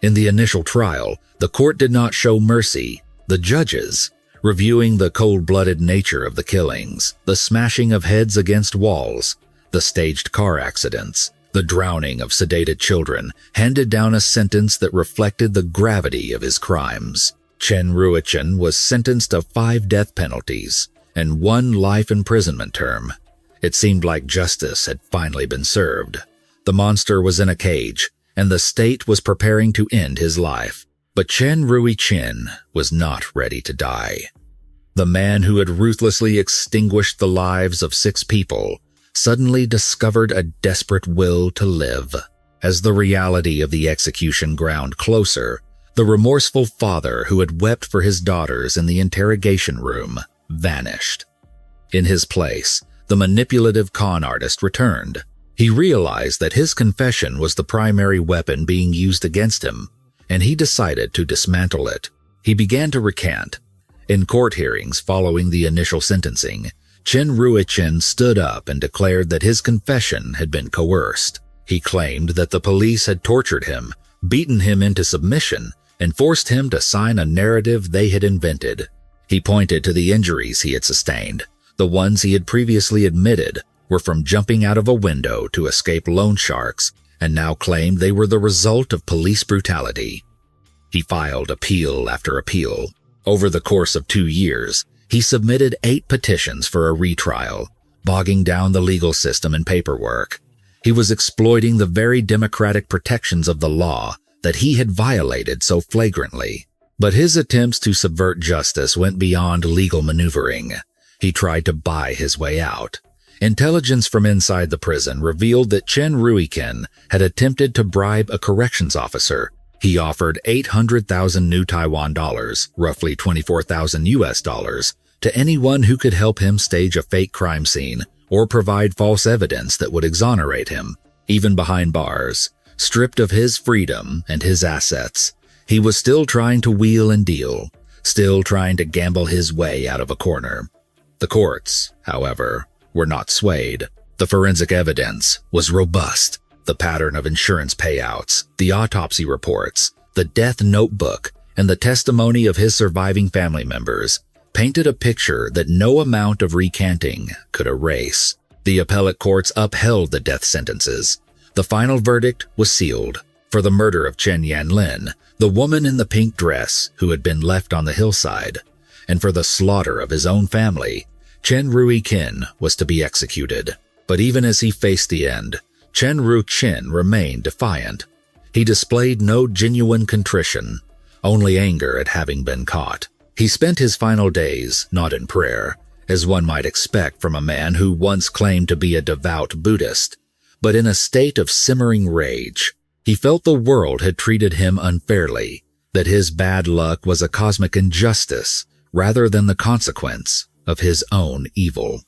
In the initial trial, the court did not show mercy. The judges, reviewing the cold-blooded nature of the killings, the smashing of heads against walls, the staged car accidents, the drowning of sedated children, handed down a sentence that reflected the gravity of his crimes. Chen Ruiqin was sentenced to 5 death penalties and 1 life imprisonment term. It seemed like justice had finally been served. The monster was in a cage, and the state was preparing to end his life. But Chen Ruiqin was not ready to die. The man who had ruthlessly extinguished the lives of 6 people suddenly discovered a desperate will to live. As the reality of the execution ground closer, the remorseful father who had wept for his daughters in the interrogation room vanished. In his place, the manipulative con artist returned. He realized that his confession was the primary weapon being used against him, and he decided to dismantle it. He began to recant. In court hearings following the initial sentencing, Chen Ruiqin stood up and declared that his confession had been coerced. He claimed that the police had tortured him, beaten him into submission, and forced him to sign a narrative they had invented. He pointed to the injuries he had sustained. The ones he had previously admitted were from jumping out of a window to escape loan sharks, and now claimed they were the result of police brutality. He filed appeal after appeal. Over the course of 2 years, he submitted 8 petitions for a retrial, bogging down the legal system and paperwork. He was exploiting the very democratic protections of the law that he had violated so flagrantly. But his attempts to subvert justice went beyond legal maneuvering. He tried to buy his way out. Intelligence from inside the prison revealed that Chen Ruiqin had attempted to bribe a corrections officer. He offered 800,000 new Taiwan dollars, roughly 24,000 US dollars, to anyone who could help him stage a fake crime scene or provide false evidence that would exonerate him. Even behind bars, stripped of his freedom and his assets, he was still trying to wheel and deal, still trying to gamble his way out of a corner. The courts, however, were not swayed. The forensic evidence was robust. The pattern of insurance payouts, the autopsy reports, the death notebook, and the testimony of his surviving family members painted a picture that no amount of recanting could erase. The appellate courts upheld the death sentences. The final verdict was sealed. For the murder of Chen Yanlin, the woman in the pink dress who had been left on the hillside, and for the slaughter of his own family, Chen Ruiqin was to be executed. But even as he faced the end, Chen Ruiqin remained defiant. He displayed no genuine contrition, only anger at having been caught. He spent his final days not in prayer, as one might expect from a man who once claimed to be a devout Buddhist, but in a state of simmering rage. He felt the world had treated him unfairly, that his bad luck was a cosmic injustice rather than the consequence of his own evil.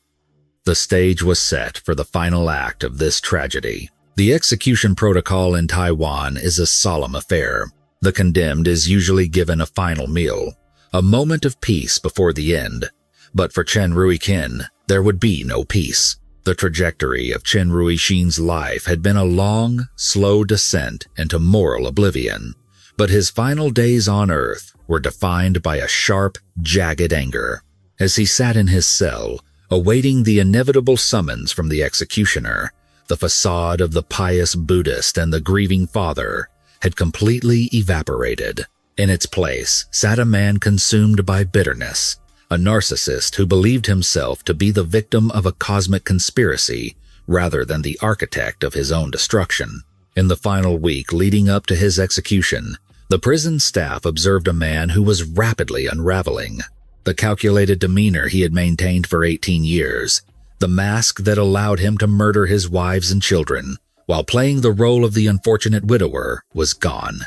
The stage was set for the final act of this tragedy. The execution protocol in Taiwan is a solemn affair. The condemned is usually given a final meal, a moment of peace before the end. But for Chen Ruiqin, there would be no peace. The trajectory of Chen Ruiqin's life had been a long, slow descent into moral oblivion, but his final days on earth were defined by a sharp, jagged anger. As he sat in his cell, awaiting the inevitable summons from the executioner, the facade of the pious Buddhist and the grieving father had completely evaporated. In its place sat a man consumed by bitterness, a narcissist who believed himself to be the victim of a cosmic conspiracy rather than the architect of his own destruction. In the final week leading up to his execution, the prison staff observed a man who was rapidly unraveling. The calculated demeanor he had maintained for 18 years, the mask that allowed him to murder his wives and children while playing the role of the unfortunate widower, was gone.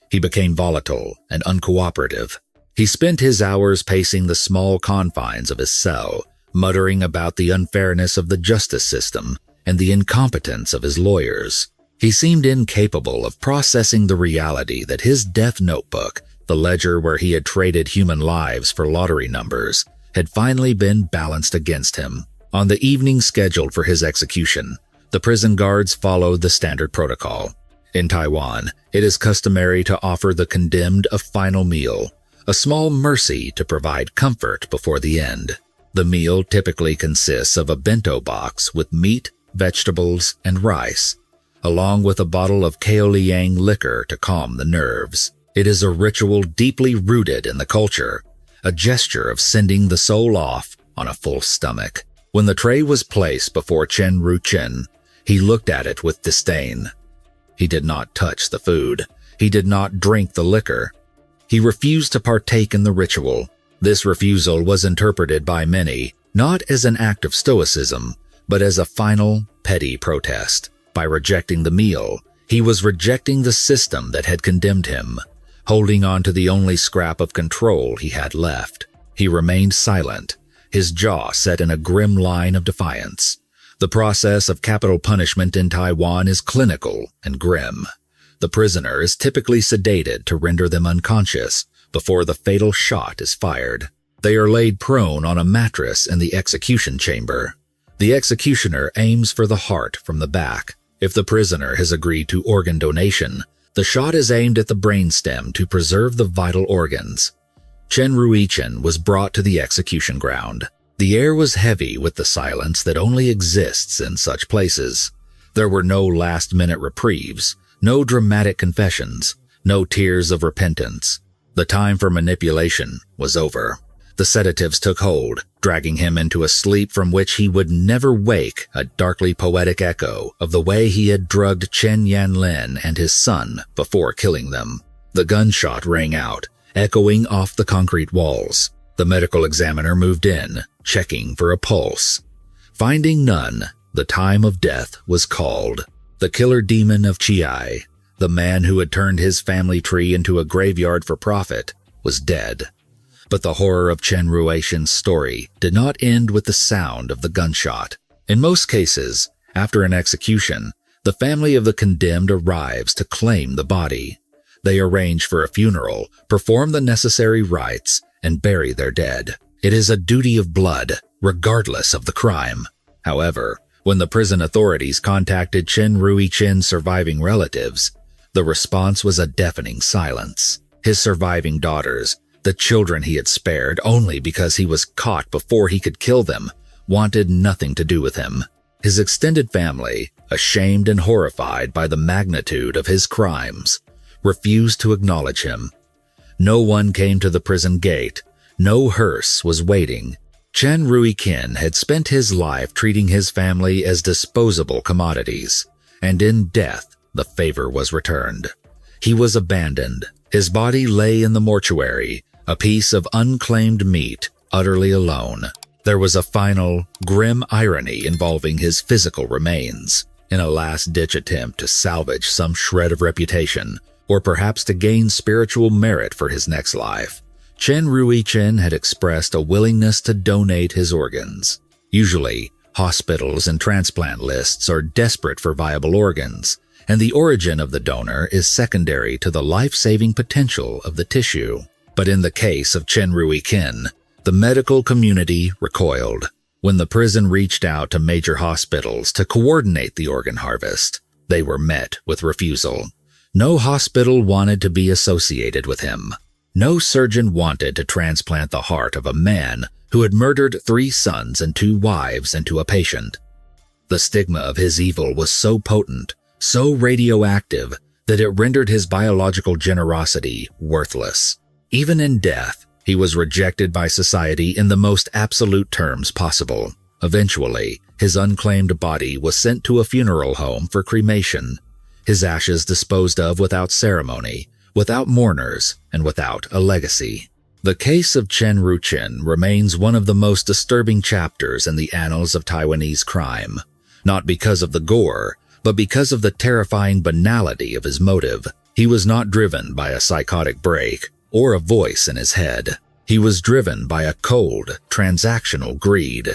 He became volatile and uncooperative. He spent his hours pacing the small confines of his cell, muttering about the unfairness of the justice system and the incompetence of his lawyers. He seemed incapable of processing the reality that his death notebook, the ledger where he had traded human lives for lottery numbers, had finally been balanced against him. On the evening scheduled for his execution, the prison guards followed the standard protocol. In Taiwan, it is customary to offer the condemned a final meal, a small mercy to provide comfort before the end. The meal typically consists of a bento box with meat, vegetables, and rice, along with a bottle of kaoliang liquor to calm the nerves. It is a ritual deeply rooted in the culture, a gesture of sending the soul off on a full stomach. When the tray was placed before Chen Ruiqin, he looked at it with disdain. He did not touch the food. He did not drink the liquor. He refused to partake in the ritual. This refusal was interpreted by many not as an act of stoicism, but as a final, petty protest. By rejecting the meal, he was rejecting the system that had condemned him, holding on to the only scrap of control he had left. He remained silent, his jaw set in a grim line of defiance. The process of capital punishment in Taiwan is clinical and grim. The prisoner is typically sedated to render them unconscious before the fatal shot is fired. They are laid prone on a mattress in the execution chamber. The executioner aims for the heart from the back. If the prisoner has agreed to organ donation, the shot is aimed at the brainstem to preserve the vital organs. Chen Ruiqin was brought to the execution ground. The air was heavy with the silence that only exists in such places. There were no last-minute reprieves, no dramatic confessions, no tears of repentance. The time for manipulation was over. The sedatives took hold, dragging him into a sleep from which he would never wake, a darkly poetic echo of the way he had drugged Chen Yanlin and his son before killing them. The gunshot rang out, echoing off the concrete walls. The medical examiner moved in, checking for a pulse. Finding none, the time of death was called. The killer demon of Chiai, the man who had turned his family tree into a graveyard for profit, was dead. But the horror of Chen Ruiqin's story did not end with the sound of the gunshot. In most cases, after an execution, the family of the condemned arrives to claim the body. They arrange for a funeral, perform the necessary rites, and bury their dead. It is a duty of blood, regardless of the crime. However, when the prison authorities contacted Chen Ruiqin's surviving relatives, the response was a deafening silence. His surviving daughters, the children he had spared only because he was caught before he could kill them, wanted nothing to do with him. His extended family, ashamed and horrified by the magnitude of his crimes, refused to acknowledge him. No one came to the prison gate. No hearse was waiting. Chen Ruiqin had spent his life treating his family as disposable commodities, and in death the favor was returned. He was abandoned. His body lay in the mortuary, a piece of unclaimed meat, utterly alone. There was a final, grim irony involving his physical remains. In a last-ditch attempt to salvage some shred of reputation, or perhaps to gain spiritual merit for his next life, Chen Ruiqin had expressed a willingness to donate his organs. Usually, hospitals and transplant lists are desperate for viable organs, and the origin of the donor is secondary to the life-saving potential of the tissue. But in the case of Chen Ruiqin, the medical community recoiled. When the prison reached out to major hospitals to coordinate the organ harvest, they were met with refusal. No hospital wanted to be associated with him. No surgeon wanted to transplant the heart of a man who had murdered 3 sons and 2 wives into a patient. The stigma of his evil was so potent, so radioactive, that it rendered his biological generosity worthless. Even in death, he was rejected by society in the most absolute terms possible. Eventually, his unclaimed body was sent to a funeral home for cremation, his ashes disposed of without ceremony, without mourners, and without a legacy. The case of Chen Ruiqin remains one of the most disturbing chapters in the annals of Taiwanese crime, not because of the gore, but because of the terrifying banality of his motive. He was not driven by a psychotic break or a voice in his head. He was driven by a cold, transactional greed.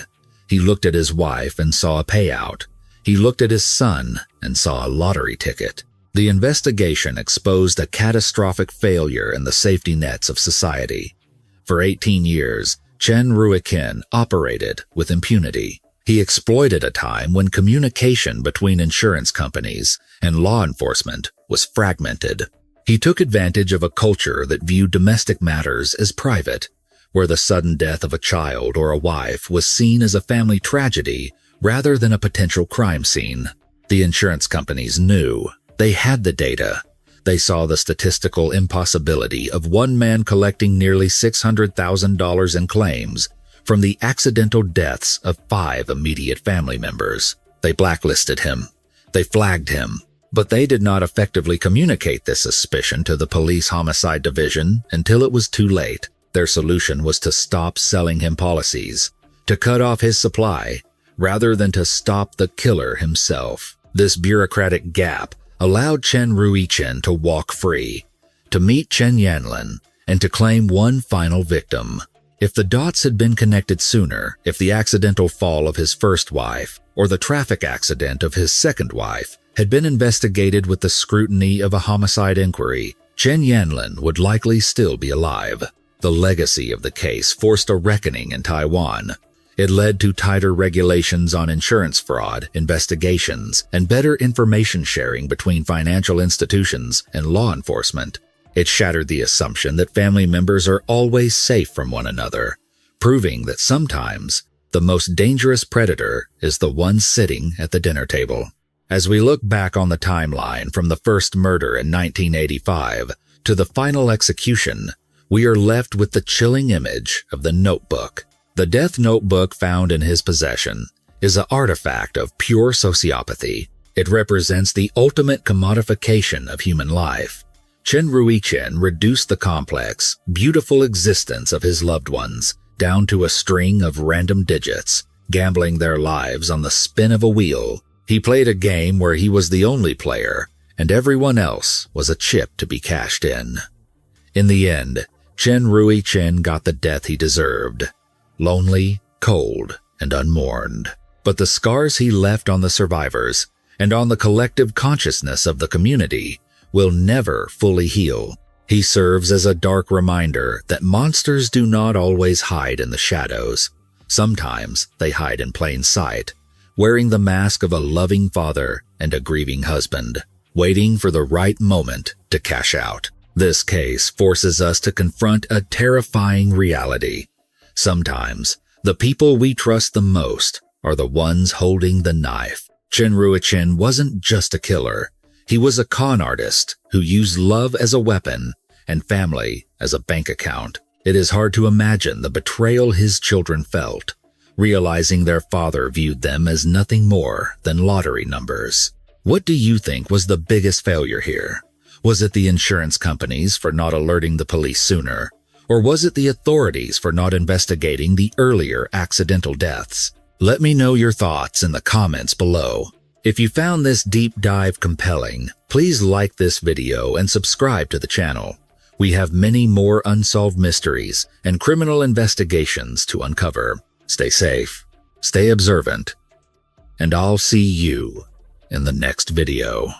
He looked at his wife and saw a payout. He looked at his son and saw a lottery ticket. The investigation exposed a catastrophic failure in the safety nets of society. For 18 years, Chen Ruiqin operated with impunity. He exploited a time when communication between insurance companies and law enforcement was fragmented. He took advantage of a culture that viewed domestic matters as private, where the sudden death of a child or a wife was seen as a family tragedy rather than a potential crime scene. The insurance companies knew. They had the data. They saw the statistical impossibility of one man collecting nearly $600,000 in claims from the accidental deaths of 5 immediate family members. They blacklisted him. They flagged him. But they did not effectively communicate this suspicion to the police homicide division until it was too late. Their solution was to stop selling him policies, to cut off his supply, rather than to stop the killer himself. This bureaucratic gap allowed Chen Ruiqin to walk free, to meet Chen Yanlin, and to claim one final victim. If the dots had been connected sooner, if the accidental fall of his first wife or the traffic accident of his second wife had been investigated with the scrutiny of a homicide inquiry, Chen Yanlin would likely still be alive. The legacy of the case forced a reckoning in Taiwan. It led to tighter regulations on insurance fraud, investigations, and better information sharing between financial institutions and law enforcement. It shattered the assumption that family members are always safe from one another, proving that sometimes the most dangerous predator is the one sitting at the dinner table. As we look back on the timeline from the first murder in 1985 to the final execution, we are left with the chilling image of the notebook. The death notebook found in his possession is an artifact of pure sociopathy. It represents the ultimate commodification of human life. Chen Ruiqin reduced the complex, beautiful existence of his loved ones down to a string of random digits, gambling their lives on the spin of a wheel. He played a game where he was the only player, and everyone else was a chip to be cashed in. In the end, Chen Ruiqin got the death he deserved. Lonely, cold, and unmourned. But the scars he left on the survivors and on the collective consciousness of the community will never fully heal. He serves as a dark reminder that monsters do not always hide in the shadows. Sometimes they hide in plain sight, wearing the mask of a loving father and a grieving husband, waiting for the right moment to cash out. This case forces us to confront a terrifying reality. Sometimes, the people we trust the most are the ones holding the knife. Chen Ruiqin wasn't just a killer. He was a con artist who used love as a weapon and family as a bank account. It is hard to imagine the betrayal his children felt, realizing their father viewed them as nothing more than lottery numbers. What do you think was the biggest failure here? Was it the insurance companies for not alerting the police sooner? Or was it the authorities for not investigating the earlier accidental deaths? Let me know your thoughts in the comments below. If you found this deep dive compelling, please like this video and subscribe to the channel. We have many more unsolved mysteries and criminal investigations to uncover. Stay safe, stay observant, and I'll see you in the next video.